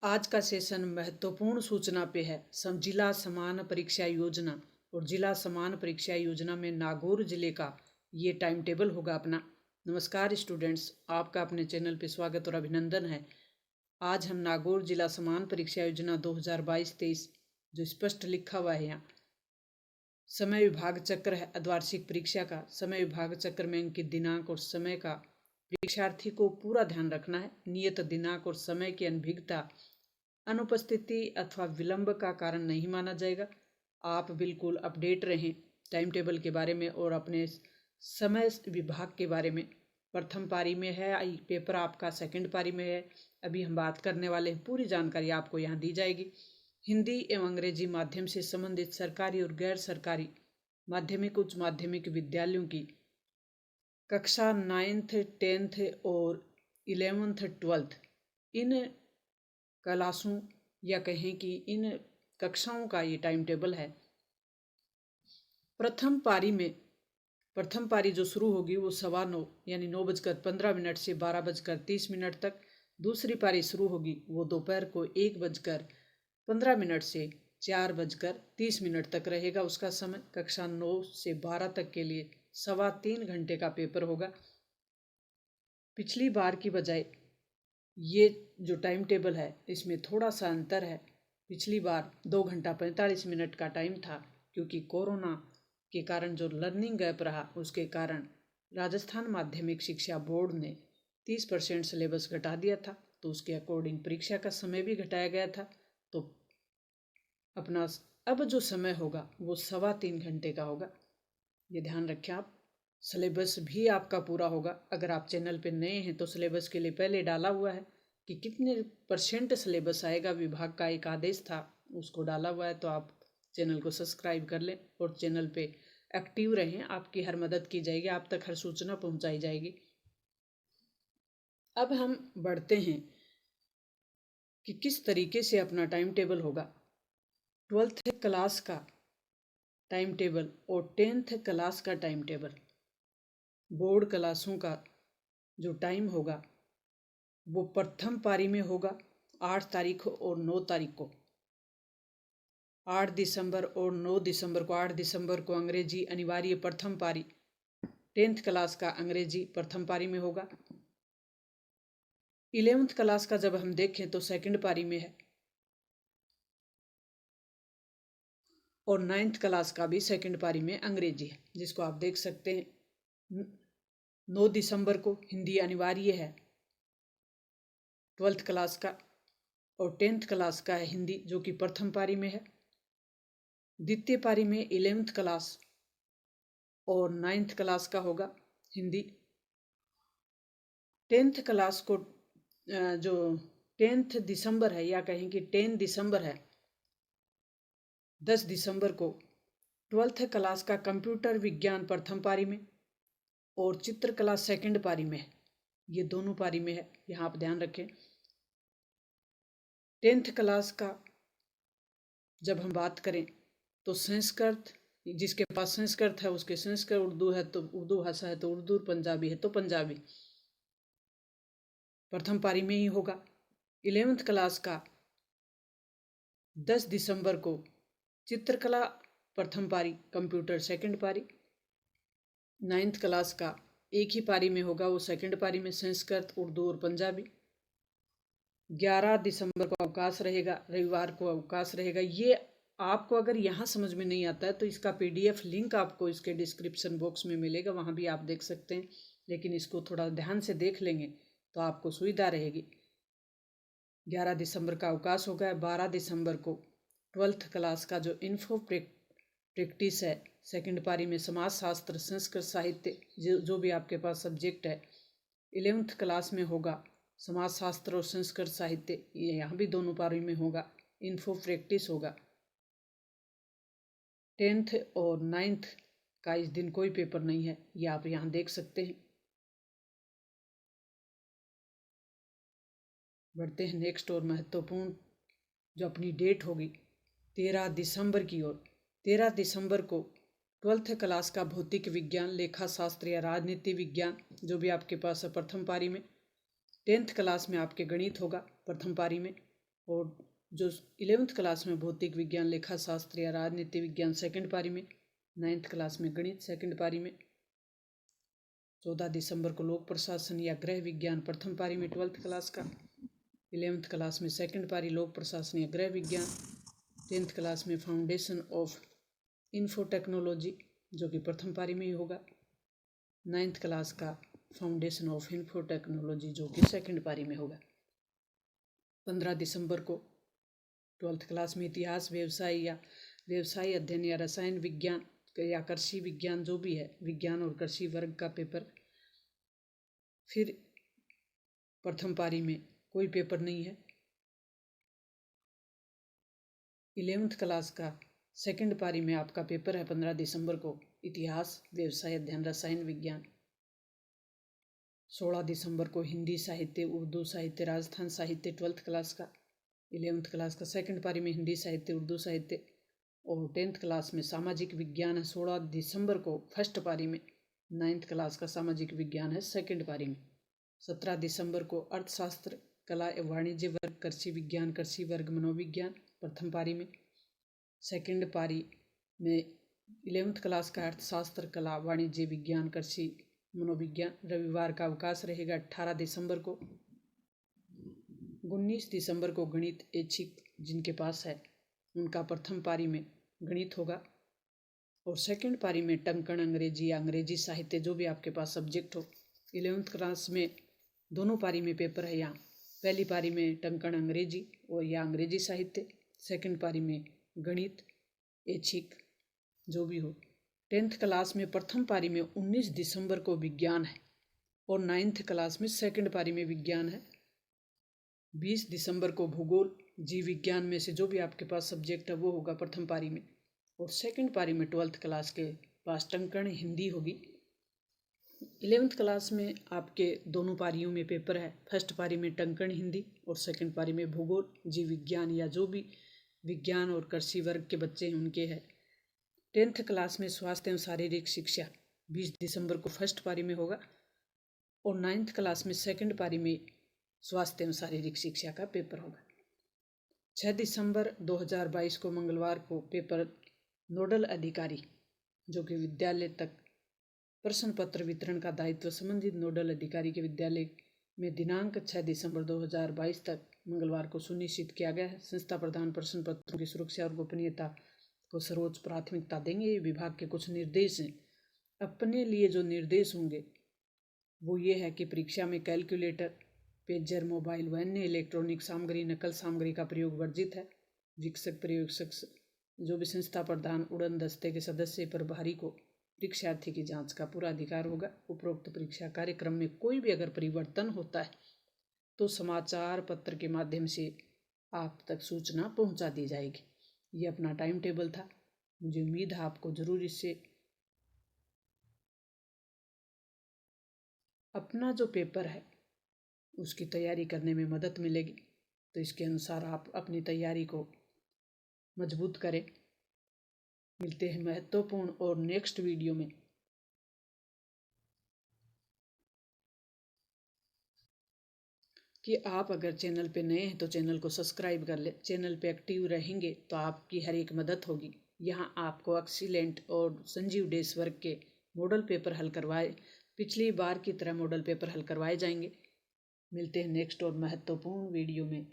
आज का सेशन महत्वपूर्ण सूचना पे है। जिला समान परीक्षा योजना और जिला समान परीक्षा योजना में नागौर जिले का ये टाइम टेबल होगा अपना। नमस्कार स्टूडेंट्स, आपका अपने चैनल पे स्वागत और अभिनंदन है। आज हम नागौर जिला समान परीक्षा योजना 2022-23 जो स्पष्ट लिखा हुआ है यहाँ समय विभाग चक्र है अर्धवार्षिक परीक्षा का। समय विभाग चक्र में अंकित दिनांक और समय का परीक्षार्थी को पूरा ध्यान रखना है। नियत दिनांक और समय की अनभिज्ञता अनुपस्थिति अथवा विलंब का कारण नहीं माना जाएगा। आप बिल्कुल अपडेट रहें टाइम टेबल के बारे में और अपने समय विभाग के बारे में। प्रथम पारी में है पेपर, आपका सेकंड पारी में है। अभी हम बात करने वाले हैं, पूरी जानकारी आपको यहाँ दी जाएगी। हिंदी एवं अंग्रेजी माध्यम से संबंधित सरकारी और गैर सरकारी माध्यमिक उच्च माध्यमिक विद्यालयों की कक्षा 9th 10th और 11th 12th इन क्लासों या कहें कि इन कक्षाओं का ये टाइम टेबल है। प्रथम पारी जो शुरू होगी वो 9:15 यानी 9:15 से 12:30 तक। दूसरी पारी शुरू होगी वो दोपहर को 1:15 से 4:30 तक रहेगा उसका समय। कक्षा 9 से 12 तक के लिए 3.25 घंटे का पेपर होगा। पिछली बार की बजाय ये जो टाइम टेबल है इसमें थोड़ा सा अंतर है। पिछली बार 2 घंटा 45 मिनट का टाइम था, क्योंकि कोरोना के कारण जो लर्निंग गैप रहा उसके कारण राजस्थान माध्यमिक शिक्षा बोर्ड ने 30% सिलेबस घटा दिया था, तो उसके अकॉर्डिंग परीक्षा का समय भी घटाया गया था। तो अपना अब जो समय होगा वो 3.25 घंटे का होगा, ये ध्यान रखें आप। सिलेबस भी आपका पूरा होगा। अगर आप चैनल पे नए हैं तो सिलेबस के लिए पहले डाला हुआ है कि कितने % सिलेबस आएगा, विभाग का एक आदेश था उसको डाला हुआ है। तो आप चैनल को सब्सक्राइब कर लें और चैनल पे एक्टिव रहें, आपकी हर मदद की जाएगी, आप तक हर सूचना पहुंचाई जाएगी। अब हम बढ़ते हैं कि किस तरीके से अपना टाइम टेबल होगा। 12th क्लास का टाइम टेबल और 10th क्लास का टाइम टेबल, बोर्ड क्लासों का जो टाइम होगा वो प्रथम पारी में होगा 8 तारीख और 9 तारीख को। 8 दिसंबर और 9 दिसंबर को। 8 दिसंबर को अंग्रेजी अनिवार्य प्रथम पारी 10th क्लास का अंग्रेजी प्रथम पारी में होगा। 11th क्लास का जब हम देखें तो सेकंड पारी में है और 9th क्लास का भी सेकंड पारी में अंग्रेजी है, जिसको आप देख सकते हैं। 9 दिसंबर को हिंदी अनिवार्य है 12th क्लास का और 10th क्लास का है हिंदी, जो कि प्रथम पारी में है। द्वितीय पारी में 11th क्लास और 9th क्लास का होगा हिंदी। 10th क्लास को जो 10th दिसंबर है या कहें कि 10 दिसंबर है, 10 दिसंबर को 12th क्लास का कंप्यूटर विज्ञान प्रथम पारी में और चित्रकला सेकंड पारी में है। ये दोनों पारी में है, यहाँ आप ध्यान रखें। 10th क्लास का जब हम बात करें तो संस्कृत, जिसके पास संस्कृत है उसके संस्कृत, उर्दू है तो उर्दू भाषा है तो उर्दू, पंजाबी है तो पंजाबी प्रथम पारी में ही होगा। 11th क्लास का 10 दिसंबर को चित्रकला प्रथम पारी, कंप्यूटर सेकंड पारी। 9th क्लास का एक ही पारी में होगा, वो सेकंड पारी में संस्कृत, उर्दू और पंजाबी। 11 दिसंबर को अवकाश रहेगा, रविवार को अवकाश रहेगा। ये आपको अगर यहाँ समझ में नहीं आता है तो इसका PDF लिंक आपको इसके डिस्क्रिप्शन बॉक्स में मिलेगा, वहाँ भी आप देख सकते हैं, लेकिन इसको थोड़ा ध्यान से देख लेंगे तो आपको सुविधा रहेगी। 11 दिसंबर का अवकाश होगा। 12 दिसंबर को 12th क्लास का जो इन्फो प्रैक्टिस है सेकंड पारी में समाज शास्त्र, संस्कृत साहित्य, जो भी आपके पास सब्जेक्ट है 11th क्लास में होगा समाज शास्त्र और संस्कृत साहित्य, ये यहाँ भी दोनों पारी में होगा। इन्फो प्रैक्टिस होगा। 10th और 9th का इस दिन कोई पेपर नहीं है, ये आप यहाँ देख सकते हैं। बढ़ते हैं नेक्स्ट और महत्वपूर्ण जो अपनी डेट होगी 13 दिसंबर की ओर। 13 दिसंबर को 12th क्लास का भौतिक विज्ञान, लेखा शास्त्र या राजनीति विज्ञान, जो भी आपके पास है प्रथम पारी में। 10th क्लास में आपके गणित होगा प्रथम पारी में। और जो 11th क्लास में भौतिक विज्ञान, लेखा शास्त्र या राजनीति विज्ञान सेकंड पारी में, 9th क्लास में गणित सेकंड पारी में, 14 दिसंबर को लोक प्रशासन या गृह विज्ञान प्रथम पारी में 12th क्लास का, 11th क्लास में सेकंड पारी लोक प्रशासन या गृह विज्ञान, 10th क्लास में फाउंडेशन ऑफ इन्फो टेक्नोलॉजी जो कि प्रथम पारी में ही होगा, 9th क्लास का फाउंडेशन ऑफ इन्फो टेक्नोलॉजी जो कि सेकंड पारी में होगा। 15 दिसंबर को 12th क्लास में इतिहास, व्यवसाय अध्ययन या रसायन विज्ञान या कृषि विज्ञान जो भी है, विज्ञान और कृषि वर्ग का पेपर। फिर प्रथम पारी में कोई पेपर नहीं है। 11th क्लास का सेकंड पारी में आपका पेपर है 15 दिसंबर को इतिहास, व्यवसाय अध्ययन, रसायन विज्ञान। 16 दिसंबर को हिंदी साहित्य, उर्दू साहित्य, राजस्थान साहित्य 12th क्लास का, 11th क्लास का सेकंड पारी में हिंदी साहित्य, उर्दू साहित्य। और 10th क्लास में सामाजिक विज्ञान है 16 दिसंबर को फर्स्ट पारी में, 9th क्लास का सामाजिक विज्ञान है सेकंड पारी में। 17 दिसंबर को अर्थशास्त्र, कला एवं वाणिज्य वर्ग, कृषि विज्ञान, कृषि वर्ग, मनोविज्ञान प्रथम पारी में। सेकंड पारी में 11th क्लास का अर्थशास्त्र, कला, वाणिज्य विज्ञान, कृषि, मनोविज्ञान। रविवार का अवकाश रहेगा 18 दिसंबर को। 19 दिसंबर को गणित ऐच्छिक जिनके पास है उनका प्रथम पारी में गणित होगा। और सेकंड पारी में टंकण अंग्रेजी या अंग्रेजी साहित्य जो भी आपके पास सब्जेक्ट हो। 11th क्लास में दोनों पारी में पेपर है। यहाँ पहली पारी में टंकण अंग्रेजी और या अंग्रेजी साहित्य, सेकंड पारी में गणित ऐच्छिक जो भी हो। 10th क्लास में प्रथम पारी में 19 दिसंबर को विज्ञान है और 9th क्लास में सेकंड पारी में विज्ञान है। 20 दिसंबर को भूगोल, जीव विज्ञान में से जो भी आपके पास सब्जेक्ट है वो होगा प्रथम पारी में। और सेकंड पारी में 12th क्लास के पास टंकण हिंदी होगी। 11th क्लास में आपके दोनों पारियों में पेपर है। फर्स्ट पारी में टंकण हिंदी और सेकंड पारी में भूगोल, जीव विज्ञान या जो भी विज्ञान और कृषि वर्ग के बच्चे हैं उनके है। 10th क्लास में स्वास्थ्य एवं शारीरिक शिक्षा 20 दिसंबर को फर्स्ट पारी में होगा और 9th क्लास में सेकंड पारी में स्वास्थ्य एवं शारीरिक शिक्षा का पेपर होगा। 6 दिसंबर 2022 को मंगलवार को पेपर नोडल अधिकारी जो कि विद्यालय तक प्रश्न पत्र वितरण का दायित्व संबंधित नोडल अधिकारी के विद्यालय में दिनांक 6 दिसंबर 2022 तक मंगलवार को सुनिश्चित किया गया है। संस्था प्रदान प्रश्न पत्रों की सुरक्षा और गोपनीयता को सर्वोच्च प्राथमिकता देंगे। ये विभाग के कुछ निर्देश हैं। अपने लिए जो निर्देश होंगे वो ये है कि परीक्षा में कैलकुलेटर, पेजर, मोबाइल व अन्य इलेक्ट्रॉनिक सामग्री, नकल सामग्री का प्रयोग वर्जित है। शिक्षक, प्रयोगशिक्षक जो भी संस्था प्रधान, उड़न दस्ते के सदस्य, प्रभारी को परीक्षार्थी की जांच का पूरा अधिकार होगा। उपरोक्त परीक्षा कार्यक्रम में कोई भी अगर परिवर्तन होता है तो समाचार पत्र के माध्यम से आप तक सूचना पहुंचा दी जाएगी। ये अपना टाइम टेबल था। मुझे उम्मीद है आपको जरूर इससे अपना जो पेपर है उसकी तैयारी करने में मदद मिलेगी। तो इसके अनुसार आप अपनी तैयारी को मजबूत करें। मिलते हैं महत्वपूर्ण और नेक्स्ट वीडियो में। कि आप अगर चैनल पे नए हैं तो चैनल को सब्सक्राइब कर ले। चैनल पे एक्टिव रहेंगे तो आपकी हर एक मदद होगी। यहाँ आपको एक्सीलेंट और संजीव डेस वर्क के मॉडल पेपर हल करवाए, पिछली बार की तरह मॉडल पेपर हल करवाए जाएंगे। मिलते हैं नेक्स्ट और महत्वपूर्ण वीडियो में।